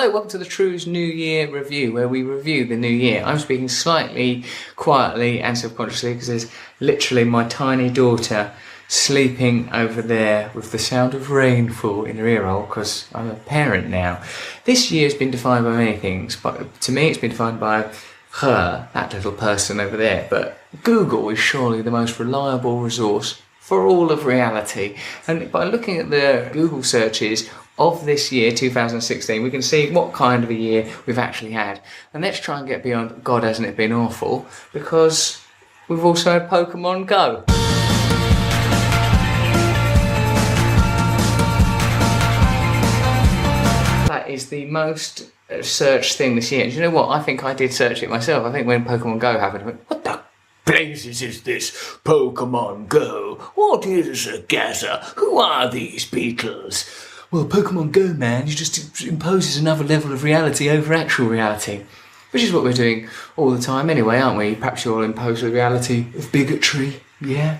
Hello, welcome to the Trews New Year review, where we review the new year. I'm speaking slightly quietly and subconsciously because there's literally my tiny daughter sleeping over there with the sound of rainfall in her ear hole because I'm a parent now. This year has been defined by many things, but to me it's been defined by her, that little person over there. But Google is surely the most reliable resource for all of reality. And by looking at the Google searches of this year, 2016, we can see what kind of a year we've actually had. And let's try and get beyond, God, hasn't it been awful, because we've also had Pokemon Go. That is the most searched thing this year. Do you know what? I think I did search it myself. I think when Pokemon Go happened, I went, what the blazes is this Pokemon Go? What is a Gaza? Who are these Beatles? Well, Pokemon Go, man, you just imposes another level of reality over actual reality. Which is what we're doing all the time anyway, aren't we? Perhaps you'll impose the reality of bigotry, yeah?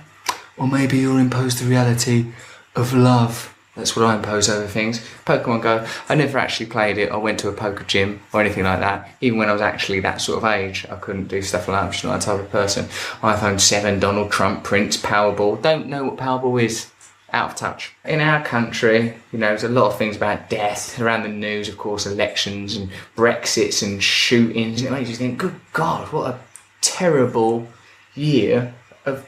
Or maybe you'll impose the reality of love. That's what I impose over things. Pokemon Go, I never actually played it. I went to a poker gym or anything like that. Even when I was actually that sort of age, I couldn't do stuff like that. I'm just not that type of person. iPhone 7, Donald Trump, Prince, Powerball. Don't know what Powerball is. Out of touch. In our country, you know, there's a lot of things about death around the news, of course, elections and Brexits and shootings. And it makes you think, good God, what a terrible year of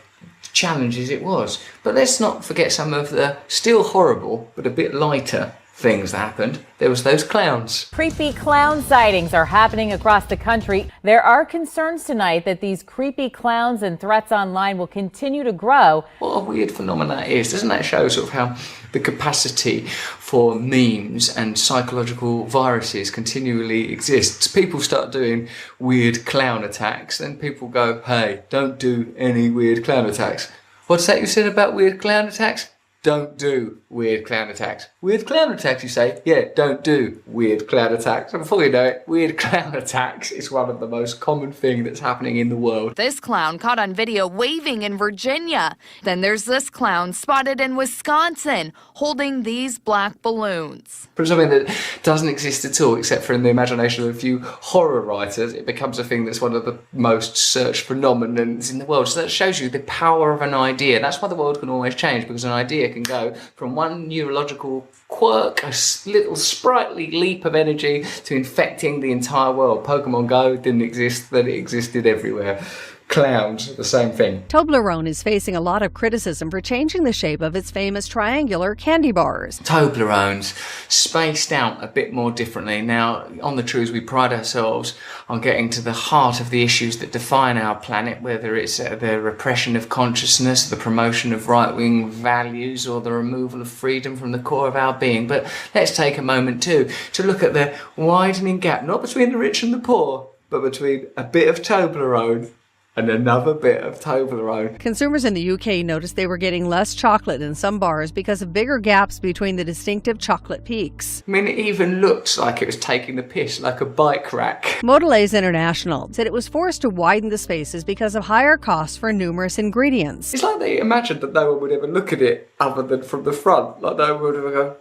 challenges it was. But let's not forget some of the still horrible, but a bit lighter things that happened. There was those clowns. Creepy clown sightings are happening across the country. There are concerns tonight that these creepy clowns and threats online will continue to grow. What a weird phenomenon that is. Doesn't that show sort of how the capacity for memes and psychological viruses continually exists? People start doing weird clown attacks, then people go, hey, don't do any weird clown attacks. What's that you said about weird clown attacks? Don't do weird clown attacks. Weird clown attacks, you say? Yeah, don't do weird clown attacks. And before you know it, weird clown attacks is one of the most common things that's happening in the world. This clown caught on video waving in Virginia. Then there's this clown spotted in Wisconsin holding these black balloons. From something that doesn't exist at all, except for in the imagination of a few horror writers, it becomes a thing that's one of the most searched phenomenons in the world. So that shows you the power of an idea. That's why the world can always change, because an idea can go from one neurological quirk, a little sprightly leap of energy, to infecting the entire world. Pokemon Go didn't exist, then it existed everywhere. Clowns, the same thing. Toblerone is facing a lot of criticism for changing the shape of its famous triangular candy bars. Toblerones, spaced out a bit more differently. Now, on the Trews, we pride ourselves on getting to the heart of the issues that define our planet, whether it's the repression of consciousness, the promotion of right-wing values, or the removal of freedom from the core of our being. But let's take a moment too to look at the widening gap, not between the rich and the poor, but between a bit of Toblerone and another bit of Toblerone. Consumers in the UK noticed they were getting less chocolate in some bars because of bigger gaps between the distinctive chocolate peaks. I mean, it even looked like it was taking the piss, like a bike rack. Mondelez International said it was forced to widen the spaces because of higher costs for numerous ingredients. It's like they imagined that no one would ever look at it other than from the front. Like no one would ever go,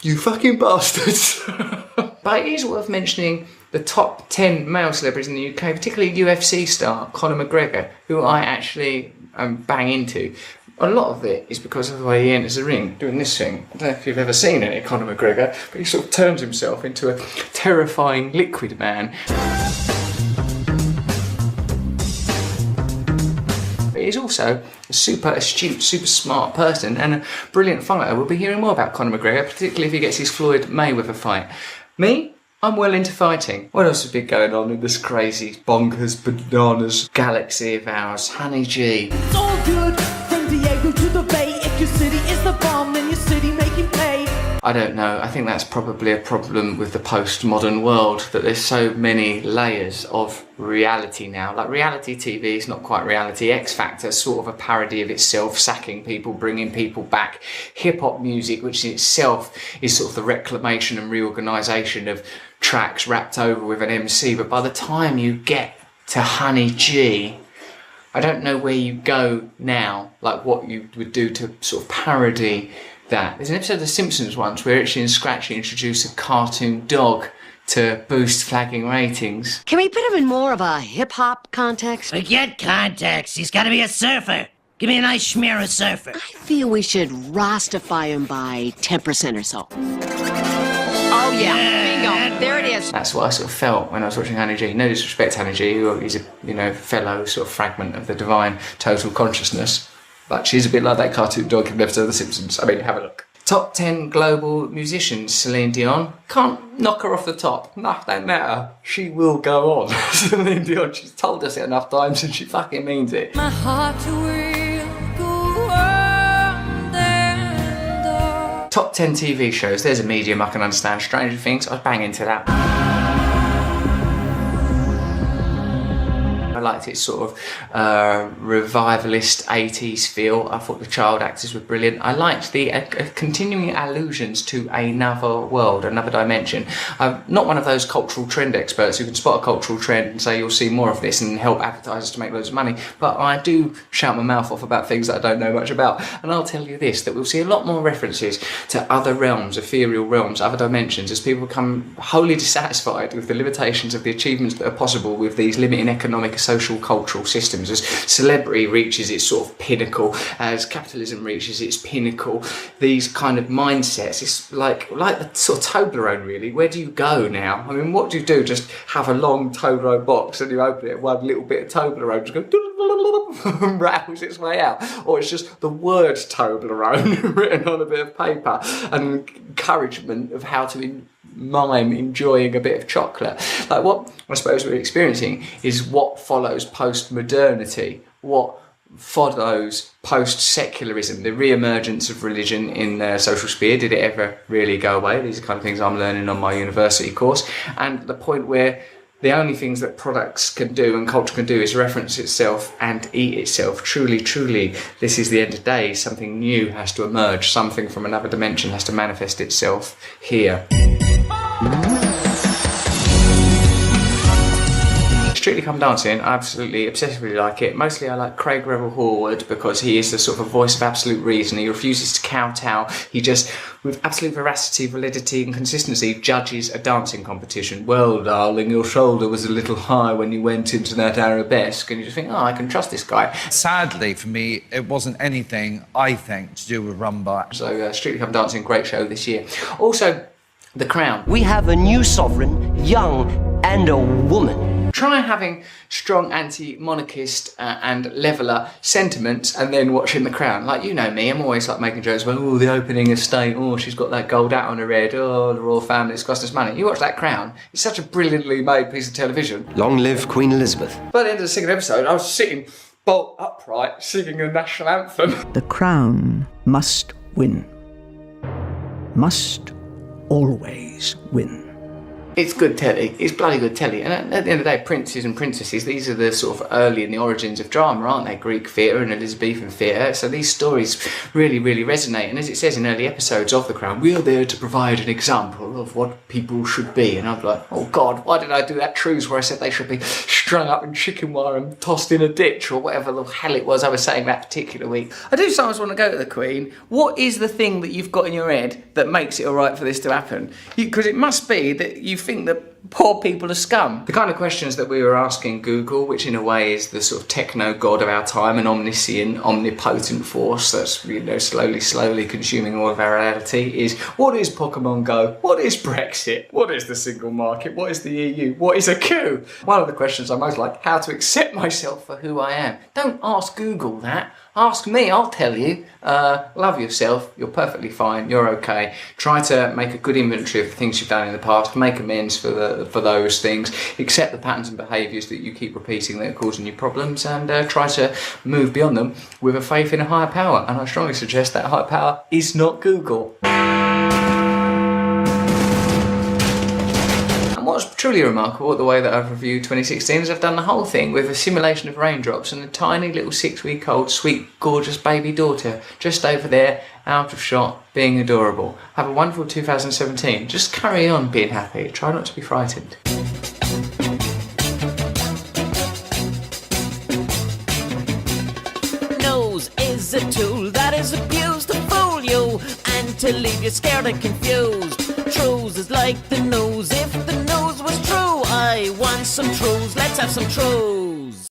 you fucking bastards. But it is worth mentioning the top 10 male celebrities in the UK, particularly UFC star Conor McGregor, who I actually bang into. A lot of it is because of the way he enters the ring, doing this thing. I don't know if you've ever seen any Conor McGregor, but he sort of turns himself into a terrifying liquid man. He's also a super astute, super smart person and a brilliant fighter. We'll be hearing more about Conor McGregor, particularly if he gets his Floyd Mayweather fight. Me? I'm well into fighting. What else has been going on in this crazy, bonkers, bananas galaxy of ours? Honey G. It's all good from Diego to the Bay. If your city is the bomb, then your city make you pay. I don't know. I think that's probably a problem with the postmodern world, that there's so many layers of reality now. Like reality TV is not quite reality. X Factor is sort of a parody of itself, sacking people, bringing people back. Hip hop music, which in itself is sort of the reclamation and reorganisation of tracks wrapped over with an MC. But by the time you get to Honey G, I don't know where you go now, like what you would do to sort of parody that. There's an episode of The Simpsons once where Itchy and Scratchy introduce a cartoon dog to boost flagging ratings. Can we put him in more of a hip-hop context? Forget context. He's got to be a surfer. Give me a nice schmear of surfer. I feel we should Rastify him by 10% or so. Oh, yeah. Bingo. There it is. That's what I sort of felt when I was watching Annie G. No disrespect to Annie G, who is a fellow sort of fragment of the divine total consciousness. But she's a bit like that cartoon dog in the episode of The Simpsons. I mean, have a look. Top 10 global musicians, Celine Dion. Can't knock her off the top. No, don't matter. She will go on. Celine Dion, she's told us it enough times and she fucking means it. My heart will go on and on. Top 10 TV shows. There's a medium I can understand. Stranger Things, I'd bang into that. I liked its sort of revivalist 80s feel. I thought the child actors were brilliant. I liked the continuing allusions to another world, another dimension. I'm not one of those cultural trend experts who can spot a cultural trend and say you'll see more of this and help advertisers to make loads of money, but I do shout my mouth off about things that I don't know much about. And I'll tell you this, that we'll see a lot more references to other realms, ethereal realms, other dimensions, as people become wholly dissatisfied with the limitations of the achievements that are possible with these limiting economic, social, cultural systems. As celebrity reaches its sort of pinnacle, as capitalism reaches its pinnacle, these kind of mindsets, it's like the sort of Toblerone really. Where do you go now? I mean, what do you do? Just have a long Toblerone box and you open it, one little bit of Toblerone just go and rattles its way out, or it's just the word Toblerone written on a bit of paper and encouragement of how to mime enjoying a bit of chocolate. Like what I suppose we're experiencing is what follows post-modernity, what follows post-secularism, the re-emergence of religion in the social sphere. Did it ever really go away? These are the kind of things I'm learning on my university course, and the point where the only things that products can do and culture can do is reference itself and eat itself. Truly, truly, this is the end of days. Something new has to emerge. Something from another dimension has to manifest itself here. Strictly Come Dancing, I absolutely obsessively like it. Mostly I like Craig Revel-Horwood because he is the sort of voice of absolute reason. He refuses to kowtow. He just, with absolute veracity, validity and consistency, judges a dancing competition. Well, darling, your shoulder was a little high when you went into that arabesque. And you just think, oh, I can trust this guy. Sadly, for me, it wasn't anything, I think, to do with rumba. So Strictly Come Dancing, great show this year. Also, The Crown. We have a new sovereign, young and a woman. Try having strong anti-monarchist and leveller sentiments and then watching The Crown. Like, you know me, I'm always like making jokes about, oh, the opening estate, oh, she's got that gold hat on her head, oh, the royal family, it's cost us money. You watch that Crown, it's such a brilliantly made piece of television. Long live Queen Elizabeth. By the end of the second episode, I was sitting bolt upright, singing the national anthem. The Crown must win. Must always win. It's good telly. It's bloody good telly. And at the end of the day, princes and princesses, these are the sort of early in the origins of drama, aren't they? Greek theatre and Elizabethan theatre. So these stories really, really resonate. And as it says in early episodes of The Crown, we are there to provide an example of what people should be. And I'm like, oh God, why did I do that Trews where I said they should be strung up in chicken wire and tossed in a ditch or whatever the hell it was I was saying that particular week. I do sometimes want to go to the Queen. What is the thing that you've got in your head that makes it all right for this to happen? Because it must be that you think that poor people are scum. The kind of questions that we were asking Google, which in a way is the sort of techno god of our time, an omniscient, omnipotent force that's, you know, slowly consuming all of our reality, is what is Pokemon Go? What is Brexit? What is the single market? What is the EU? What is a coup? One of the questions I most like, how to accept myself for who I am. Don't ask Google that. Ask me, I'll tell you. Love yourself, you're perfectly fine, you're okay. Try to make a good inventory of the things you've done in the past, make amends for those things, accept the patterns and behaviours that you keep repeating that are causing you problems, and try to move beyond them with a faith in a higher power. And I strongly suggest that higher power is not Google. What's truly remarkable, the way that I've reviewed 2016, is I've done the whole thing with a simulation of raindrops and a tiny little 6-week-old, sweet, gorgeous baby daughter just over there, out of shot, being adorable. Have a wonderful 2017. Just carry on being happy. Try not to be frightened. Nose is a tool that is abused to fool you, and meant to leave you scared and confused. Trews is like the news. If the news was true, I want some Trews. Let's have some Trews.